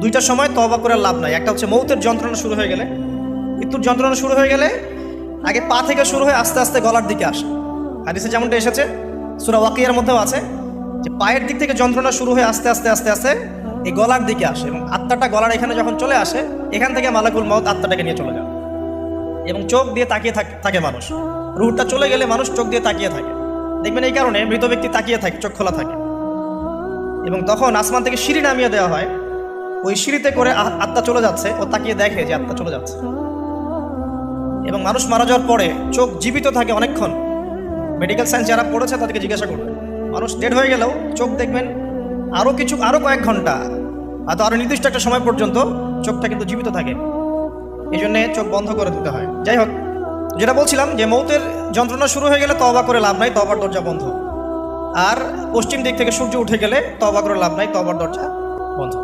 দুইটার সময় তওবা করে লাভ নাই। একটা হচ্ছে মৌতের যন্ত্রণা শুরু হয়ে গেলে, মৃত্যুর যন্ত্রণা শুরু হয়ে গেলে আগে পা থেকে শুরু হয়ে আস্তে আস্তে গলার দিকে আসে। হাদিসে যেমনটা এসেছে, সূরা ওয়াকিয়ার মধ্যেও আছে যে পায়ের দিক থেকে যন্ত্রণা শুরু হয়ে আস্তে আস্তে আস্তে আস্তে এই গলার দিকে আসে, এবং আত্মাটা গলার এখানে যখন চলে আসে, এখান থেকে মালাকুল মউত আত্মাটাকে নিয়ে চলে যায় এবং চোখ দিয়ে তাকিয়ে থাকে মানুষ। রুহটা চলে গেলে মানুষ চোখ দিয়ে তাকিয়ে থাকে, দেখবেন এই কারণে মৃত ব্যক্তি তাকিয়ে থাকে, চোখ খোলা থাকে। এবং তখন আসমান থেকে সিঁড়ি নামিয়ে দেওয়া হয়, ওই সিঁড়িতে করে আত্মা চলে যাচ্ছে, ও তাকিয়ে দেখে যে আত্মা চলে যাচ্ছে। এবং মানুষ মারা যাওয়ার পরে চোখ জীবিত থাকে অনেকক্ষণ। মেডিকেল সায়েন্স যারা পড়েছে তাদেরকে জিজ্ঞাসা করবে, মানুষ ডেড হয়ে গেলেও চোখ দেখবেন আরও কয়েক ঘন্টা, হয়তো আরও নির্দিষ্ট একটা সময় পর্যন্ত চোখটা কিন্তু জীবিত থাকে। এই জন্যে চোখ বন্ধ করে দিতে হয়। যাই হোক, যেটা বলছিলাম যে মৌতের যন্ত্রণা শুরু হয়ে গেলে তওবা করে লাভ নাই, তওবার দরজা বন্ধ। আর পশ্চিম দিক থেকে সূর্য উঠে গেলে তওবা করে লাভ নাই, তওবার দরজা বন্ধ।